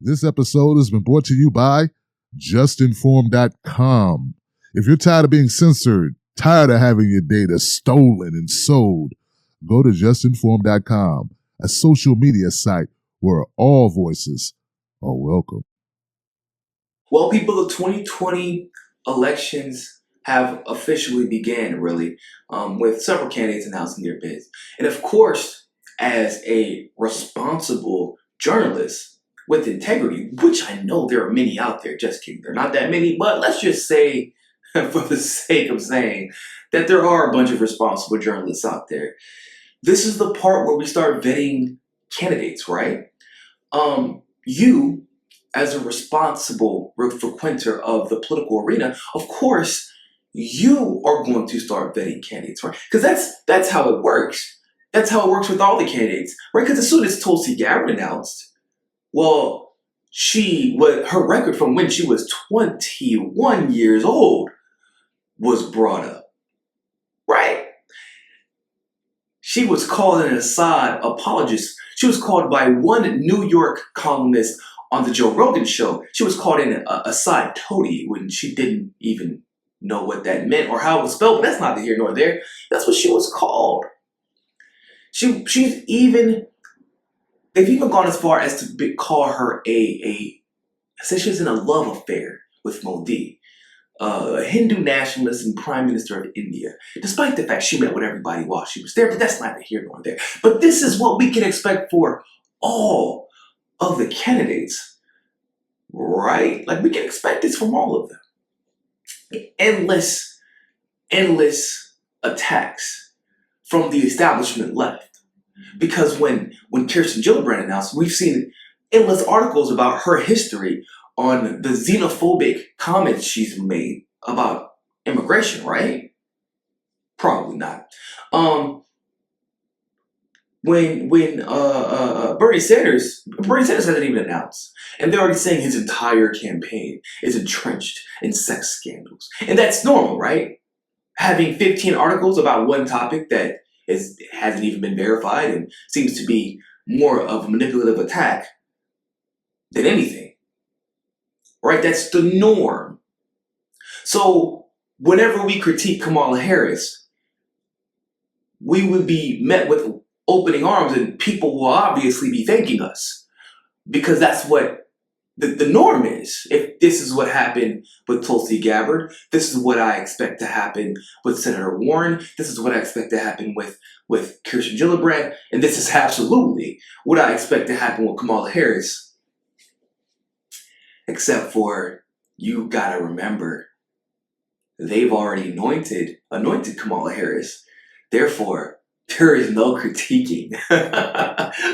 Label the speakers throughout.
Speaker 1: This episode has been brought to you by JustNForm.com. If you're tired of being censored, tired of having your data stolen and sold, go to JustNForm.com, a social media site where all voices are welcome.
Speaker 2: Well, people, the 2020 elections have officially began, really, with several candidates announcing their bids. And of course, as a responsible journalist with integrity, which I know there are many out there, just kidding, there are not that many, but let's just say, for the sake of saying, that there are a bunch of responsible journalists out there. This is the part where we start vetting candidates, right? You, as a responsible frequenter of the political arena, of course, you are going to start vetting candidates, right? Because that's how it works. That's how it works with all the candidates, right? Because as soon as Tulsi Gabbard announced, well, her record from when she was 21 years old was brought up, right? She was called an Assad apologist. She was called by one New York columnist on the Joe Rogan show. She was called an Assad toady when she didn't even know what that meant or how it was spelled, but that's neither here nor there. That's what she was called. They've even gone as far as to call her say she was in a love affair with Modi, a Hindu nationalist and Prime Minister of India, despite the fact she met with everybody while she was there, but that's neither here nor there. But this is what we can expect for all of the candidates, right? Like, we can expect this from all of them. Endless attacks from the establishment left. Because when Kirsten Gillibrand announced, we've seen endless articles about her history on the xenophobic comments she's made about immigration, right? Probably not. When Bernie Sanders hasn't even announced, and they're already saying his entire campaign is entrenched in sex scandals. And that's normal, right? Having 15 articles about one topic that hasn't even been verified and seems to be more of a manipulative attack than anything, right? That's the norm. So whenever we critique Kamala Harris, we would be met with opening arms, and people will obviously be thanking us because that's what the norm is. If this is what happened with Tulsi Gabbard, this is what I expect to happen with Senator Warren, this is what I expect to happen with Kirsten Gillibrand, and this is absolutely what I expect to happen with Kamala Harris. Except for, you gotta remember, they've already anointed Kamala Harris. Therefore, there is no critiquing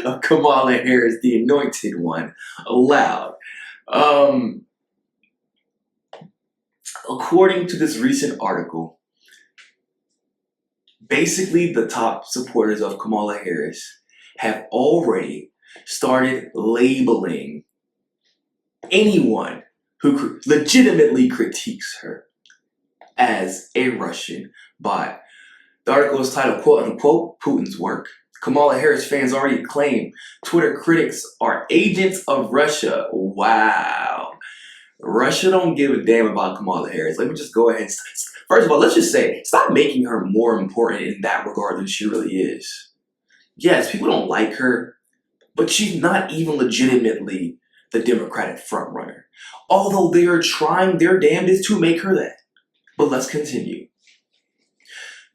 Speaker 2: of Kamala Harris, the anointed one, allowed. According to this recent article, basically the top supporters of Kamala Harris have already started labeling anyone who legitimately critiques her as a Russian bot. The article is titled, quote unquote, Putin's work. Kamala Harris fans already claim Twitter critics are agents of Russia. Wow. Russia don't give a damn about Kamala Harris. Let me just go ahead. First of all, let's just say, stop making her more important in that regard than she really is. Yes, people don't like her, but she's not even legitimately the Democratic frontrunner. Although they are trying their damnedest to make her that. But let's continue.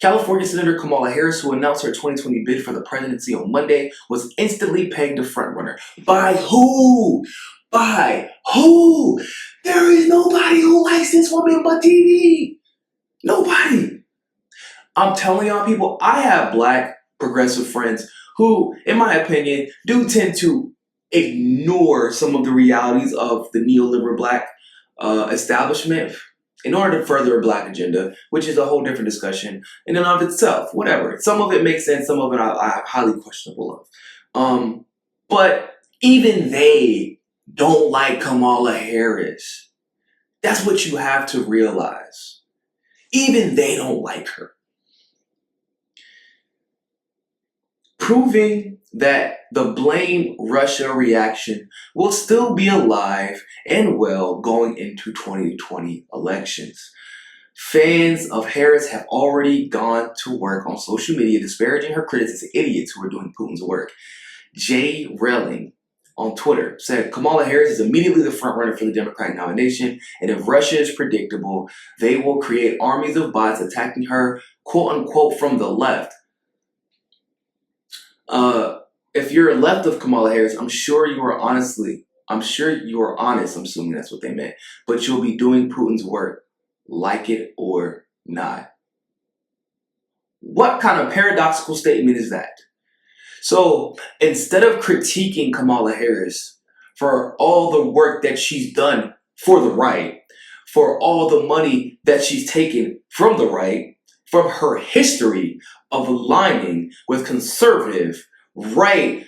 Speaker 2: California Senator Kamala Harris, who announced her 2020 bid for the presidency on Monday, was instantly pegged a frontrunner. By who? By who? There is nobody who likes this woman but TV. Nobody. I'm telling y'all, people, I have black progressive friends who, in my opinion, do tend to ignore some of the realities of the neoliberal black establishment in order to further a black agenda, which is a whole different discussion in and of itself. Whatever. Some of it makes sense, some of it I'm highly questionable of. But even they don't like Kamala Harris. That's what you have to realize. Even they don't like her. proving that the blame Russia reaction will still be alive and well going into 2020 elections. Fans of Harris have already gone to work on social media disparaging her critics as idiots who are doing Putin's work. Jay Relling on Twitter said Kamala Harris is immediately the frontrunner for the Democratic nomination, and if Russia is predictable, they will create armies of bots attacking her, quote unquote, from the left. If you're left of Kamala Harris, I'm sure you are honest, I'm assuming that's what they meant, but you'll be doing Putin's work, like it or not. What kind of paradoxical statement is that? So instead of critiquing Kamala Harris for all the work that she's done for the right, for all the money that she's taken from the right, from her history of aligning with conservative, right,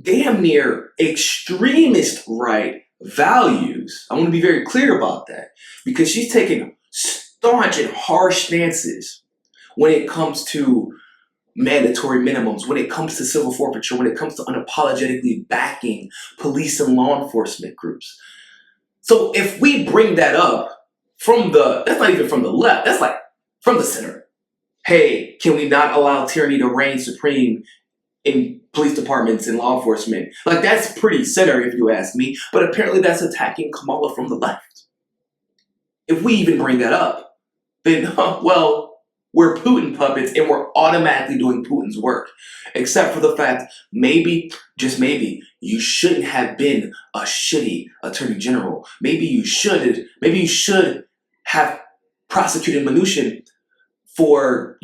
Speaker 2: damn near extremist right values. I want to be very clear about that because she's taken staunch and harsh stances when it comes to mandatory minimums, when it comes to civil forfeiture, when it comes to unapologetically backing police and law enforcement groups. So if we bring that up that's not even from the left, that's like from the center. Hey, can we not allow tyranny to reign supreme in police departments and law enforcement? Like, that's pretty center if you ask me, but apparently that's attacking Kamala from the left. If we even bring that up, then, well, we're Putin puppets and we're automatically doing Putin's work. Except for the fact, maybe, just maybe, you shouldn't have been a shitty attorney general. Maybe you should have prosecuted Mnuchin for,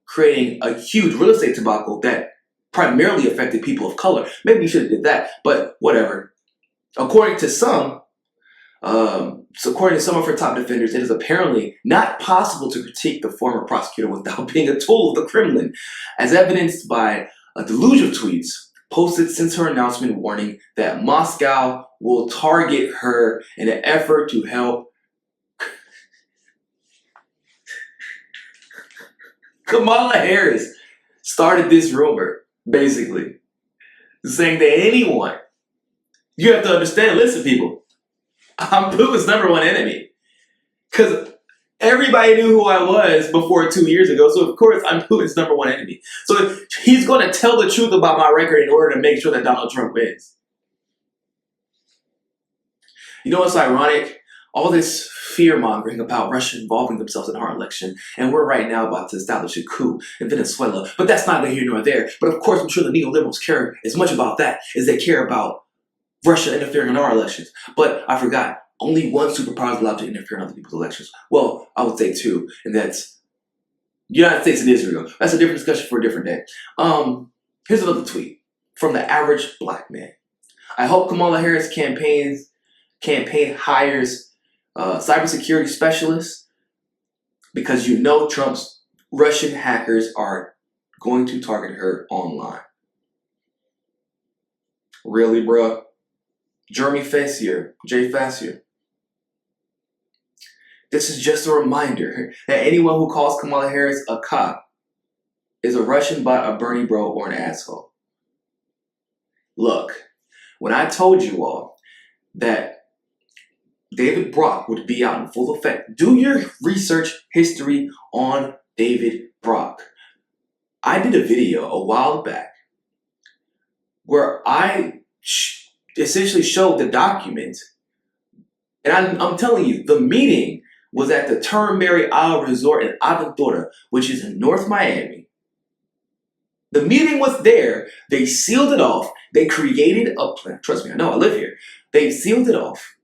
Speaker 2: creating a huge real estate debacle that primarily affected people of color. Maybe you should have did that, but whatever. According to some of her top defenders, it is apparently not possible to critique the former prosecutor without being a tool of the Kremlin, as evidenced by a deluge of tweets posted since her announcement warning that Moscow will target her in an effort to help Kamala Harris started this rumor, basically, saying that anyone, you have to understand, listen, people, I'm Putin's number one enemy. Because everybody knew who I was before 2 years ago, so of course I'm Putin's number one enemy. So he's going to tell the truth about my record in order to make sure that Donald Trump wins. You know what's ironic? All this fear-mongering about Russia involving themselves in our election, and we're right now about to establish a coup in Venezuela, but that's neither here nor there. But of course, I'm sure the neoliberals care as much about that as they care about Russia interfering in our elections. But I forgot, only one superpower is allowed to interfere in other people's elections. Well, I would say two, and that's the United States and Israel. That's a different discussion for a different day. Here's another tweet from the average black man. I hope Kamala Harris campaign hires cybersecurity specialists, because Trump's Russian hackers are going to target her online. Really, bruh? Jay Fassier. This is just a reminder that anyone who calls Kamala Harris a cop is a Russian bot, a Bernie bro, or an asshole. Look, when I told you all that David Brock would be out in full effect, do your research history on David Brock. I did a video a while back where I essentially showed the document, and I'm telling you, the meeting was at the Turnberry Isle Resort in Aventura, which is in North Miami. The meeting was there. They sealed it off. They created a plan. Trust me, I know, I live here. They sealed it off.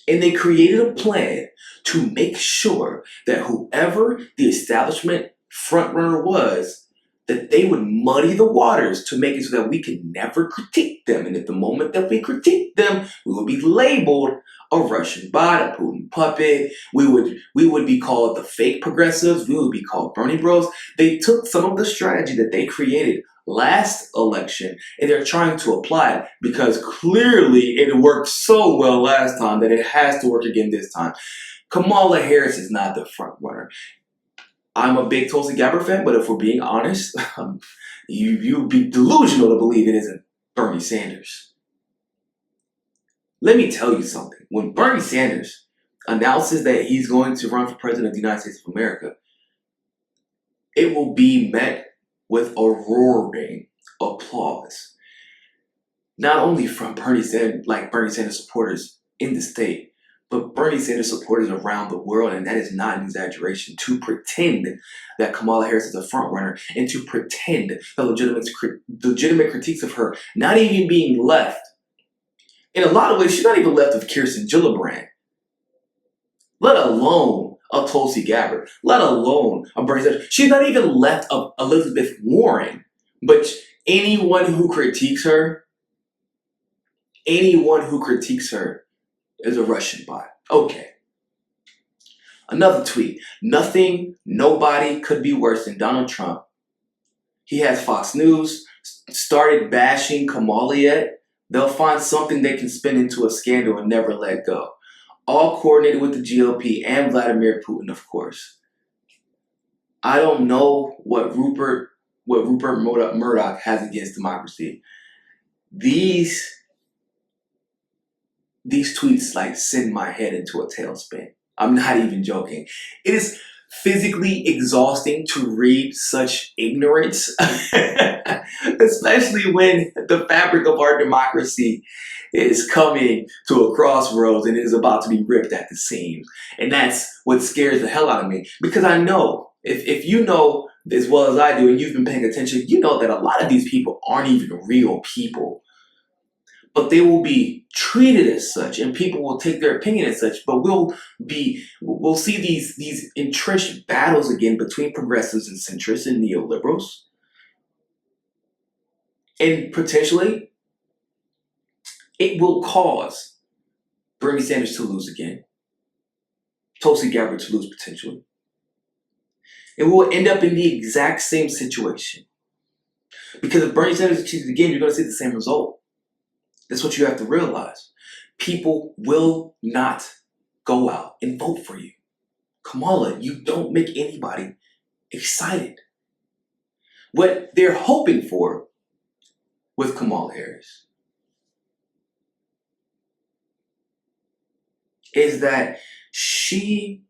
Speaker 2: And they created a plan to make sure that whoever the establishment frontrunner was, that they would muddy the waters to make it so that we could never critique them. And at the moment that we critique them, we would be labeled a Russian bot, a Putin puppet. We would be called the fake progressives. We would be called Bernie bros. They took some of the strategy that they created last election and they're trying to apply it, because clearly it worked so well last time that it has to work again this time. Kamala Harris is not the front runner. I'm a big Tulsi Gabbard fan, but if we're being honest, you'd be delusional to believe it isn't Bernie Sanders. Let me tell you something. When Bernie Sanders announces that he's going to run for president of the United States of America, it will be met with a roaring applause. Not only from Bernie Sanders supporters in the state, but Bernie Sanders supporters around the world, and that is not an exaggeration, to pretend that Kamala Harris is a front runner and to pretend the legitimate critiques of her not even being left. In a lot of ways, she's not even left of Kirsten Gillibrand, let alone of Tulsi Gabbard, let alone of Bernie Sanders. She's not even left of Elizabeth Warren, but anyone who critiques her is a Russian bot. Okay. Another tweet. Nobody could be worse than Donald Trump. He has Fox News started bashing Kamala yet. They'll find something they can spin into a scandal and never let go. All coordinated with the GOP and Vladimir Putin, of course. I don't know what Rupert Murdoch has against democracy. These tweets like send my head into a tailspin. I'm not even joking. It is physically exhausting to read such ignorance, especially when the fabric of our democracy is coming to a crossroads and is about to be ripped at the seams. And that's what scares the hell out of me. Because I know, if you know as well as I do, and you've been paying attention, you know that a lot of these people aren't even real people. But they will be treated as such, and people will take their opinion as such. But we'll see these entrenched battles again between progressives and centrists and neoliberals. And potentially, it will cause Bernie Sanders to lose again, Tulsi Gabbard to lose potentially. And we'll end up in the exact same situation. Because if Bernie Sanders achieves it again, you're going to see the same result. That's what you have to realize. People will not go out and vote for you. Kamala, you don't make anybody excited. What they're hoping for with Kamala Harris is that she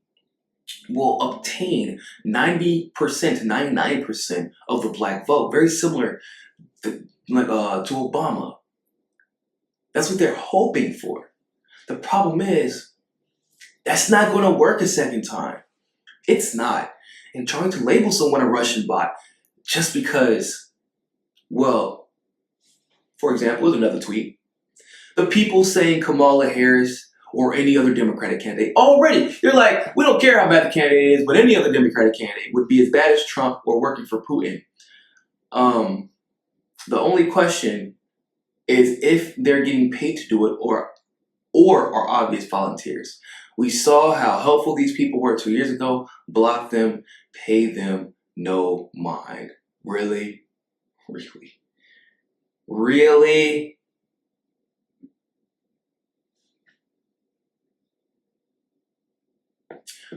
Speaker 2: will obtain 90%, 99% of the black vote. Very similar to Obama. That's what they're hoping for. The problem is, that's not going to work a second time. It's not. And trying to label someone a Russian bot just because, well, for example, here's another tweet. The people saying Kamala Harris or any other Democratic candidate, already, you're like, we don't care how bad the candidate is, but any other Democratic candidate would be as bad as Trump or working for Putin. The only question is if they're getting paid to do it or are obvious volunteers. We saw how helpful these people were 2 years ago. Block them, pay them no mind. Really? Really? Really?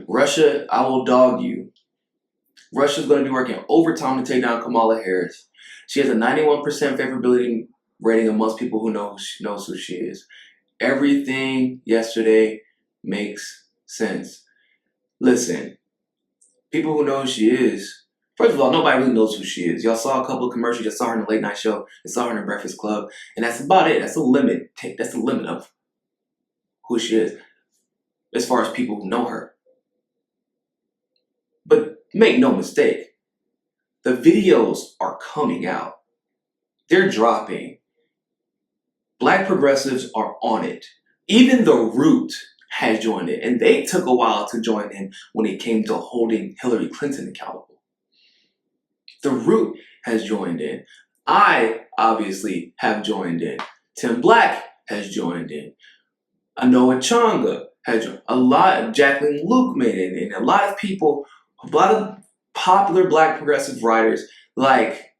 Speaker 2: Russia, I will dog you. Russia's going to be working overtime to take down Kamala Harris. She has a 91% favorability rating amongst people who knows who she is. Everything yesterday makes sense. Listen, people who know who she is, first of all, nobody really knows who she is. Y'all saw a couple of commercials. You saw her in the late night show. You saw her in the Breakfast Club. And that's about it. That's the limit. That's the limit of who she is as far as people who know her. But make no mistake, the videos are coming out. They're dropping. Black progressives are on it. Even The Root has joined it. And they took a while to join in when it came to holding Hillary Clinton accountable. The Root has joined in. I obviously have joined in. Tim Black has joined in. Anoa Changa has joined. A lot of Jacqueline Luke made it. And a lot of people, a lot of popular Black progressive writers, like,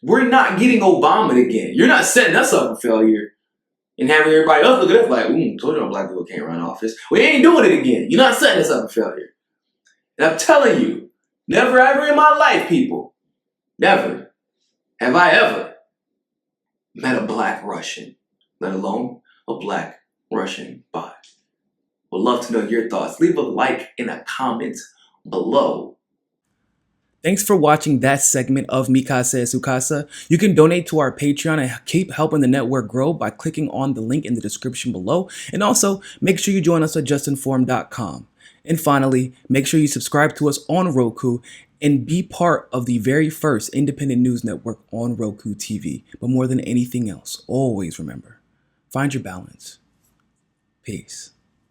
Speaker 2: we're not getting Obama again. You're not setting us up for failure and having everybody else look at us like, told you Black people can't run office. We ain't doing it again. You're not setting us up for failure. And I'm telling you, never ever in my life, people, never have I ever met a black Russian, let alone a black Russian bot. Would love to know your thoughts. Leave a like in a comment below.
Speaker 3: Thanks for watching that segment of Mi Casa es Su Casa. You can donate to our Patreon and keep helping the network grow by clicking on the link in the description below. And also, make sure you join us at JustNForm.com. And finally, make sure you subscribe to us on Roku and be part of the very first independent news network on Roku TV. But more than anything else, always remember, find your balance. Peace.